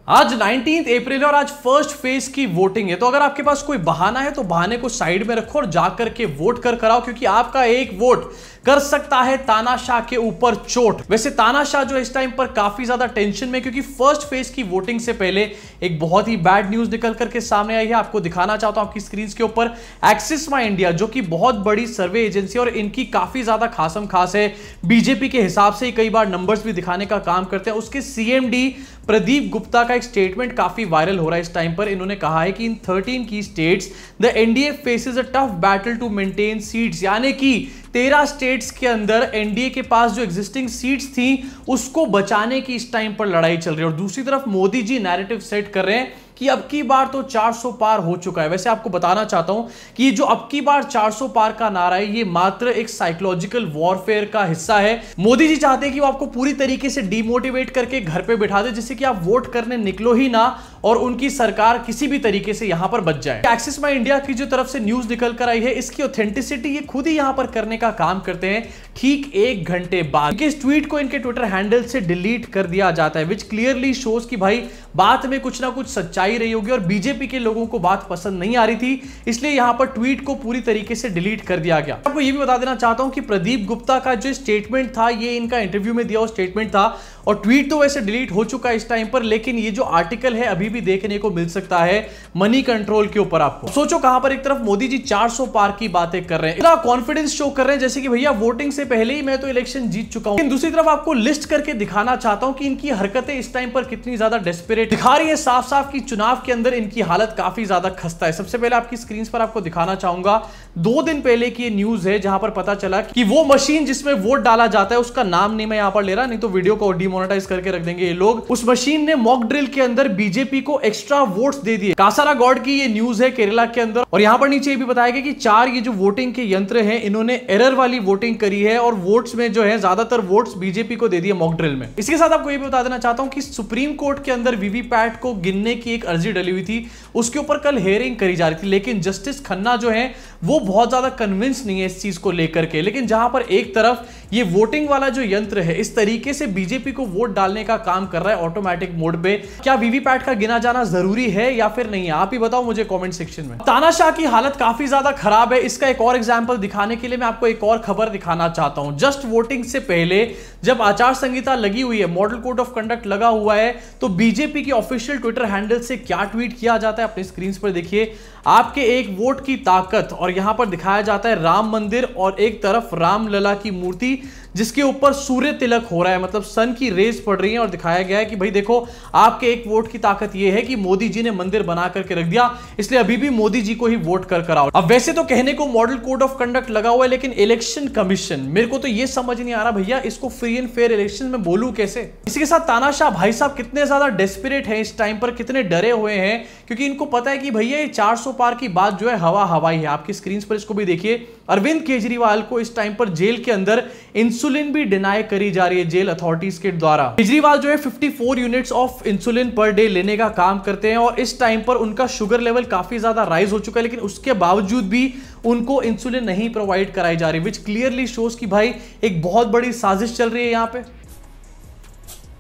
आज 19 अप्रैल है और आज फर्स्ट फेज की वोटिंग है। तो अगर आपके पास कोई बहाना है तो बहाने को साइड में रखो और जाकर के वोट कर कराओ, क्योंकि आपका एक वोट कर सकता है तानाशाह के ऊपर चोट। वैसे तानाशाह जो इस टाइम पर काफी ज्यादा टेंशन में, क्योंकि फर्स्ट फेज की वोटिंग से पहले एक बहुत ही बैड न्यूज निकल करके सामने आई है। आपको दिखाना चाहता हूं आपकी स्क्रीन के ऊपर एक्सिस माई इंडिया, जो कि बहुत बड़ी सर्वे एजेंसी और इनकी काफी ज्यादा खासम खास है। बीजेपी के हिसाब से कई बार नंबर्स भी दिखाने का काम करते हैं। उसके सीएमडी प्रदीप गुप्ता का एक स्टेटमेंट काफी वायरल हो रहा है इस टाइम पर। इन्होंने कहा है कि इन 13 की states the NDA faces a tough battle to maintain seats, यानी कि 13 स्टेट्स के अंदर एनडीए के पास जो एग्जिस्टिंग सीट्स थी उसको बचाने की इस टाइम पर लड़ाई चल रही है। और दूसरी तरफ मोदी जी नैरेटिव सेट कर रहे हैं कि अब की बार तो 400 पार हो चुका है। वैसे आपको बताना चाहता हूं कि जो अब की बार 400 पार का नारा है, ये मात्र एक साइकोलॉजिकल वॉरफेयर का हिस्सा है। मोदी जी चाहते हैं कि वो आपको पूरी तरीके से डिमोटिवेट करके घर पे बिठा दे, जिससे कि आप वोट करने निकलो ही ना और उनकी सरकार किसी भी तरीके से यहां पर बच जाए। एक्सिस माई इंडिया की जो तरफ से न्यूज निकल कर आई है, इसकी ऑथेंटिसिटी ये खुद ही यहां पर करने का काम करते हैं। ठीक 1 घंटे बाद इस ट्वीट को इनके ट्विटर हैंडल से डिलीट कर दिया जाता है, विच क्लियरली शोज कि भाई बात में कुछ ना कुछ सच्चाई रही होगी और बीजेपी के लोगों को बात पसंद नहीं आ रही थी, इसलिए यहां पर ट्वीट को पूरी तरीके से डिलीट कर दिया गया। आपको यह भी बता देना चाहता हूं कि प्रदीप गुप्ता का जो स्टेटमेंट था, ये इनका इंटरव्यू में दिया हुआ स्टेटमेंट था और ट्वीट तो वैसे डिलीट हो चुका है इस टाइम पर, लेकिन ये जो आर्टिकल है अभी भी देखने को मिल सकता है मनी कंट्रोल के ऊपर। आपको सोचो कहां पर एक तरफ मोदी जी 400 पार की बातें कर रहे हैं, इतना कॉन्फिडेंस शो कर रहे हैं जैसे कि भैया वोटिंग से पहले ही मैं तो इलेक्शन जीत चुका हूं। लेकिन दूसरी तरफ आपको लिस्ट करके दिखाना चाहता हूं कि इनकी हरकतें इस टाइम पर कितनी ज्यादा डेस्परेट दिखा रही है। साफ साफ की चुनाव के अंदर इनकी हालत काफी ज्यादा खस्ता है। सबसे पहले आपकी स्क्रीन पर आपको दिखाना चाहूंगा 2 दिन पहले की न्यूज है, जहां पर पता चला कि वो मशीन जिसमें वोट डाला जाता है, उसका नाम नहीं मैं यहां पर ले रहा, नहीं तो वीडियो को डिमोनेटाइज करके रख देंगे ये लोग। उस मशीन ने मॉक ड्रिल के अंदर बीजेपी को एक्स्ट्रा वोट्स दे दिए। कासारागौड़ की ये न्यूज है केरला के अंदर। और यहां पर नीचे ये भी बताया गया कि 4 ये जो वोटिंग के यंत्र हैं, इन्होंने एरर वाली वोटिंग करी है और वोट्स में जो है ज्यादातर वोट्स बीजेपी को दे दिए मॉक ड्रिल में। इसके साथ आपको ये भी बता देना चाहता हूं कि सुप्रीम कोर्ट के अंदर वीवीपैट को गिनने की एक अर्जी डली हुई थी, उसके ऊपर कल हेयरिंग करी जा रही थी, लेकिन जस्टिस खन्ना जो है वो बहुत ज्यादा कन्विंस नहीं है इस चीज को लेकर के। लेकिन जहां पर एक तरफ ये वोटिंग वाला जो यंत्र है इस तरीके से बीजेपी को वोट डालने का काम कर रहा है ऑटोमेटिक मोड पे, क्या वीवीपैट का गिना जाना जरूरी है या फिर नहीं है? आप ही बताओ मुझे कमेंट सेक्शन में। तानाशाह की हालत काफी ज्यादा खराब है। इसका एक और एग्जांपल दिखाने के लिए मैं आपको एक और खबर दिखाना चाहता हूं। जस्ट वोटिंग से पहले जब आचार संहिता लगी हुई है, मॉडल कोड ऑफ कंडक्ट लगा हुआ है, तो बीजेपी की ऑफिशियल ट्विटर हैंडल से क्या ट्वीट किया जाता है अपनी स्क्रीन पर देखिए। आपके एक वोट की ताकत, और यहां पर दिखाया जाता है राम मंदिर और एक तरफ रामलला की मूर्ति जिसके ऊपर सूर्य तिलक हो रहा है, मतलब सन की रेज पड़ रही है और दिखाया गया है कि भाई देखो आपके एक वोट की ताकत यह है कि मोदी जी ने मंदिर बना करके रख दिया, इसलिए अभी भी मोदी जी को ही वोट कर कराओ। अब वैसे तो कहने को मॉडल कोड ऑफ कंडक्ट लगा हुआ है, लेकिन इलेक्शन कमीशन, मेरे को तो यह समझ नहीं आ रहा भैया इसको फ्री एंड फेयर इलेक्शन में बोलूं कैसे। इसी के साथ तानाशाह भाई साहब कितने ज्यादा डेस्परेट हैं इस टाइम पर, कितने डरे हुए हैं, क्योंकि इनको पता है कि भैया ये 400 पार की बात जो है हवा हवाई है। आपकी स्क्रीन पर इसको भी देखिए। अरविंद केजरीवाल को इस टाइम पर जेल के अंदर इंसुलिन भी डिनाई करी जा रही है जेल अथॉरिटीज के द्वारा। केजरीवाल जो है 54 units of insulin per day लेने का काम करते हैं और इस टाइम पर उनका शुगर लेवल काफी ज्यादा राइज हो चुका है, लेकिन उसके बावजूद भी उनको इंसुलिन नहीं प्रोवाइड कराई जा रही, विच क्लियरली शोज कि भाई एक बहुत बड़ी साजिश चल रही है यहाँ पे।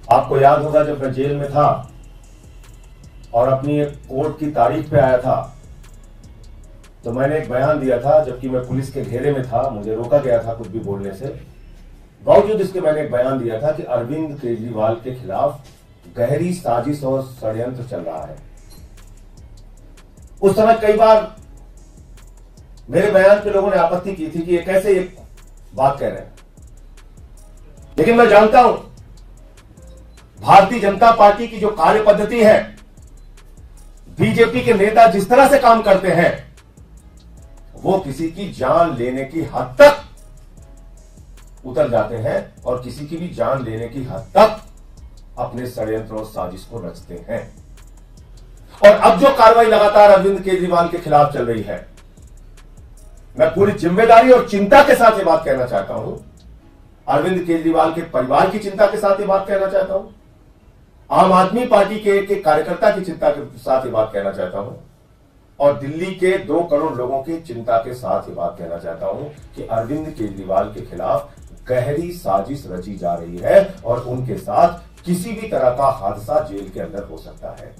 आपको याद होगा जब मैं जेल में था और अपनी एक कोर्ट की तारीख पे आया था, तो मैंने एक बयान दिया था, जबकि मैं पुलिस के घेरे में था, मुझे रोका गया था कुछ भी बोलने से। बावजूद इसके मैंने एक बयान दिया था कि अरविंद केजरीवाल के खिलाफ गहरी साजिश और षड्यंत्र चल रहा है। उस समय कई बार मेरे बयान पे लोगों ने आपत्ति की थी कि ये कैसे ये बात कह रहे हैं, लेकिन मैं जानता हूं भारतीय जनता पार्टी की जो कार्य पद्धति है, बीजेपी के नेता जिस तरह से काम करते हैं, वो किसी की जान लेने की हद तक उतर जाते हैं और किसी की भी जान लेने की हद तक अपने षड्यंत्र और साजिश को रचते हैं। और अब जो कार्रवाई लगातार अरविंद केजरीवाल के खिलाफ चल रही है, मैं पूरी जिम्मेदारी और चिंता के साथ ये बात कहना चाहता हूं, अरविंद केजरीवाल के परिवार की चिंता के साथ ये बात कहना चाहता हूं, आम आदमी पार्टी के एक कार्यकर्ता की चिंता के साथ ये बात कहना चाहता हूं और दिल्ली के 2 करोड़ लोगों की चिंता के साथ ये बात कहना चाहता हूं कि अरविंद केजरीवाल के खिलाफ गहरी साजिश रची जा रही है और उनके साथ किसी भी तरह का हादसा जेल के अंदर हो सकता है।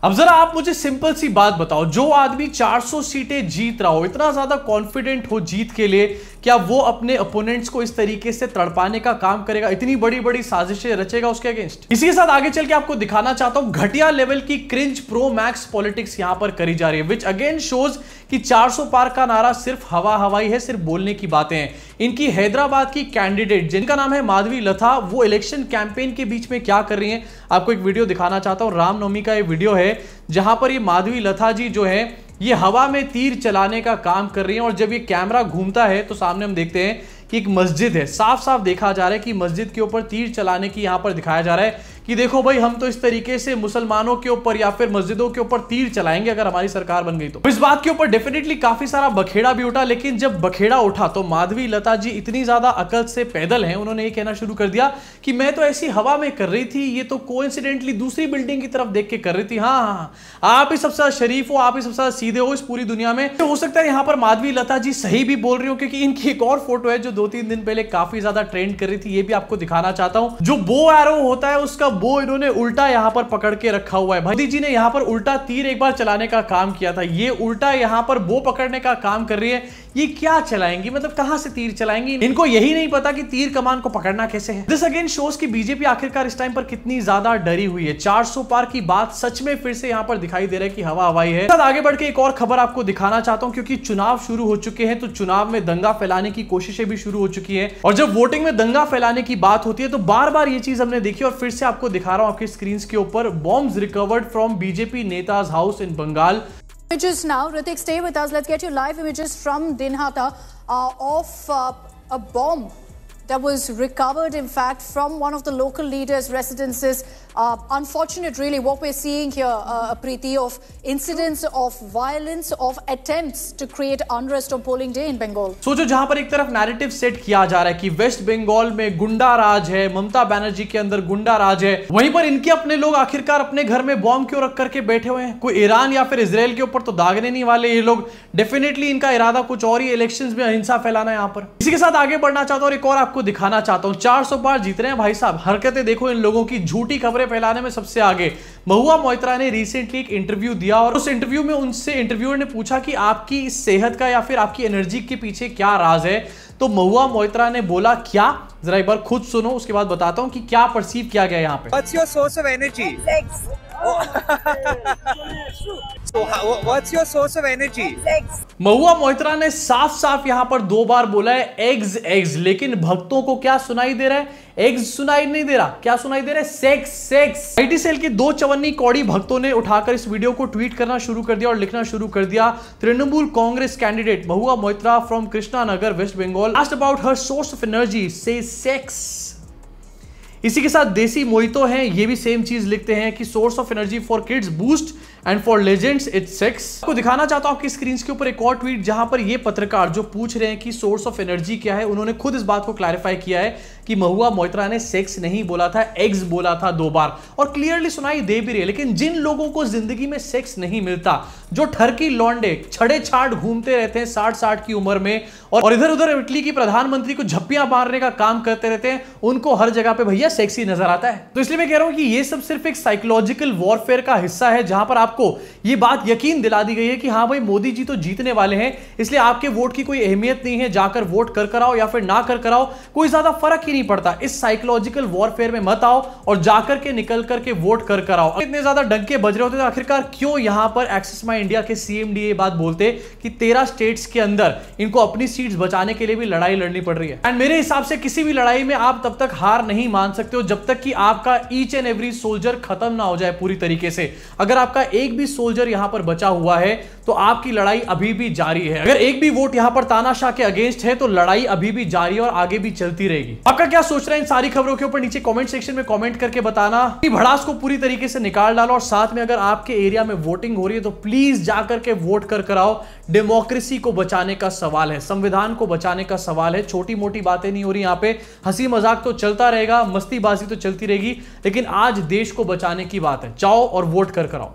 अब जरा आप मुझे सिंपल सी बात बताओ, जो आदमी 400 सीटें जीत रहा हो, इतना ज्यादा कॉन्फिडेंट हो जीत के लिए, क्या वो अपने अपोनेंट्स को इस तरीके से तड़पाने का काम करेगा, इतनी बड़ी बड़ी साजिशें रचेगा उसके अगेंस्ट? इसी के साथ आगे चल के आपको दिखाना चाहता हूं घटिया लेवल की क्रिंज प्रो मैक्स पॉलिटिक्स यहां पर करी जा रही है, विच अगेन शोज कि 400 पार का नारा सिर्फ हवा हवाई है, सिर्फ बोलने की बातें हैं। इनकी हैदराबाद की कैंडिडेट जिनका नाम है माधवी लता, वो इलेक्शन कैंपेन के बीच में क्या कर रही हैं, आपको एक वीडियो दिखाना चाहता हूं। रामनवमी का ये वीडियो है जहां पर ये माधवी लता जी जो है ये हवा में तीर चलाने का काम कर रही हैं, और जब ये कैमरा घूमता है तो सामने हम देखते हैं कि एक मस्जिद है, साफ साफ देखा जा रहा है कि मस्जिद के ऊपर तीर चलाने की यहां पर दिखाया जा रहा है कि देखो भाई, हम तो इस तरीके से मुसलमानों के ऊपर या फिर मस्जिदों के ऊपर तीर चलाएंगे अगर हमारी सरकार बन गई तो। इस बात के ऊपर डेफिनेटली काफी सारा बखेड़ा भी उठा, लेकिन जब बखेड़ा उठा तो माधवी लता जी इतनी ज्यादा अकल से पैदल हैं, उन्होंने ये कहना शुरू कर दिया कि मैं तो ऐसी हवा में कर रही थी, ये तो कोइंसिडेंटली दूसरी बिल्डिंग की तरफ देख के कर रही थी। हाँ, आप ही सबसे ज्यादा शरीफ हो, आप ही सबसे ज्यादा सीधे हो इस पूरी दुनिया में। तो हो सकता है यहां पर माधवी लता जी सही भी बोल रही हो, क्योंकि इनकी एक और फोटो है जो 2-3 दिन पहले काफी ज्यादा ट्रेंड कर रही थी, ये भी आपको दिखाना चाहता हूं। जो बो एरो होता है उसका बो इन्होंने उल्टा यहां पर पकड़ के रखा हुआ है। मोदी जी ने यहां पर उल्टा तीर एक बार चलाने का काम किया था, ये उल्टा यहां पर बो पकड़ने का काम कर रही है। ये क्या चलाएंगी, मतलब कहां से तीर चलाएंगी? इनको यही नहीं पता कि तीर कमान को पकड़ना कैसे है। दिस अगेन शोज कि बीजेपी आखिरकार इस टाइम पर कितनी ज्यादा डरी हुई है। 400 पार की बात सच में फिर से यहां पर दिखाई दे रहा है कि हवा हवाई है। आगे बढ़ के एक और खबर आपको दिखाना चाहता हूं, क्योंकि चुनाव शुरू हो चुके हैं तो चुनाव में दंगा फैलाने की कोशिशें भी शुरू हो चुकी है, और जब वोटिंग में दंगा फैलाने की बात होती है तो बार बार ये चीज हमने देखी, और फिर से आपको दिखा रहा हूं आपकी स्क्रीन के ऊपर। बॉम्ब्स रिकवर्ड फ्रॉम बीजेपी नेताज house in Bengal. Images now. Ritik, stay with us. Let's get you live images from Dinhata of a bomb that was recovered, in fact, from one of the local leaders' residences. Unfortunate, really, what we're seeing here, Preeti, of incidents of violence, of attempts to create unrest on polling day in Bengal. सोचो, जहां पर एक तरफ narrative set किया जा रहा है कि वेस्ट बंगाल में गुंडा राज है, ममता बनर्जी के अंदर गुंडा राज है, वहीं पर इनके अपने लोग आखिरकार अपने घर में बॉम्ब क्यों रख करके बैठे हुए हैं? कोई ईरान या फिर इजराइल के ऊपर तो दागने नहीं वाले ये लोग। डेफिनेटली इनका इरादा कुछ और ही, इलेक्शंस में अहिंसा फैलाना है यहां पर। इसी के साथ आगे बढ़ना चाहता हूं और एक और आपको दिखाना चाहता हूं। 400 पार जीत रहे हैं भाई साहब। हरकतें देखो इन लोगों की, झूठी खबरें फैलाने में सबसे आगे। महुआ मोइत्रा ने रिसेंटली एक इंटरव्यू दिया, और उस इंटरव्यू में उनसे इंटरव्यूअर ने पूछा कि आपकी इस सेहत का या फिर आपकी एनर्जी के पीछे क्या राज है? तो महुआ मोइत्रा ने बोला क्या, जरा एक बार खुद सुनो, उसके बाद बताता हूं कि क्या परसीव किया गया यहाँ पे। What's your source of energy? What's your source of energy? Mahua Moitra ने साफ साफ यहां पर 2 बार बोला है एग्स एग्स, लेकिन भक्तों को क्या सुनाई दे रहा है? एग्स सुनाई नहीं दे रहा, क्या सुनाई दे रहा है? Sex sex. आईटी सेल के 2 चवन्नी कौड़ी भक्तों ने उठाकर इस वीडियो को ट्वीट करना शुरू कर दिया और लिखना शुरू कर दिया, Trinamool Congress candidate Mahua Moitra from Krishnanagar West Bengal asked about her source of energy से सेक्स। इसी के साथ देसी मोहितो हैं, ये भी सेम चीज लिखते हैं कि source of energy for kids boost and for legends it's sex. आपको दिखाना चाहता हूं आपकी स्क्रीन के ऊपर एक और ट्वीट जहां पर ये पत्रकार जो पूछ रहे हैं कि सोर्स ऑफ एनर्जी क्या है, उन्होंने खुद इस बात को क्लैरिफाई किया है कि महुआ मोइत्रा ने सेक्स नहीं बोला था, एग्स बोला था 2 बार, और क्लियरली सुनाई दे भी रही है। लेकिन जिन लोगों को जिंदगी में सेक्स नहीं मिलता, जो ठरकी लौंडे छड़े छाट घूमते रहते हैं 60-60 की उम्र में, और इधर उधर इटली की प्रधानमंत्री को झप्पियां मारने का काम करते रहते हैं, उनको हर जगह पे भैया सेक्सी नजर आता है। तो इसलिए मैं कह रहा हूं कि ये सब सिर्फ एक साइकोलॉजिकल वॉरफेयर का हिस्सा है, जहां पर आपको ये बात यकीन दिला दी गई है कि हाँ भाई मोदी जी तो जीतने वाले हैं, इसलिए आपके वोट की कोई अहमियत नहीं है, जाकर वोट कर आओ या फिर ना कर आओ, कोई ज्यादा फर्क ही नहीं पड़ता। इस साइकोलॉजिकल वॉरफेयर में मत आओ और जाकर के निकल करके वोट कर आओ। इतने ज्यादा डंके बज रहे होते तो आखिरकार क्यों यहां पर एक्सेस माई इंडिया के सीएमडी ये बात बोलते कि 13 स्टेट्स के अंदर इनको अपनी सीट्स बचाने के लिए भी लड़ाई लड़नी पड़ रही है। एंड मेरे हिसाब से किसी भी लड़ाई में आप तब तक हार नहीं मान सकते हो जब तक कि आपका ईच एंड एवरी सोल्जर खत्म ना हो जाए पूरी तरीके से। अगर आपका एक भी सोल्जर यहां पर बचा हुआ है तो आपकी लड़ाई अभी भी जारी है। अगर एक भी वोट यहां पर तानाशाह के अगेंस्ट है तो लड़ाई अभी भी जारी है और आगे भी चलती रहेगी। आपका क्या सोच रहे हैं इन सारी खबरों के ऊपर नीचे कमेंट सेक्शन में कमेंट करके बताना। भड़ास को पूरी तरीके से निकाल डालो, और साथ में अगर आपके एरिया में वोटिंग हो रही है तो प्लीज जाकर के वोट कर आओ। डेमोक्रेसी को बचाने का सवाल है, संविधान को बचाने का सवाल है। छोटी मोटी बातें नहीं हो रही यहां पे, हंसी मजाक तो चलता रहेगा, मस्तीबाजी तो चलती रहेगी, लेकिन आज देश को बचाने की बात है। जाओ और वोट कर आओ।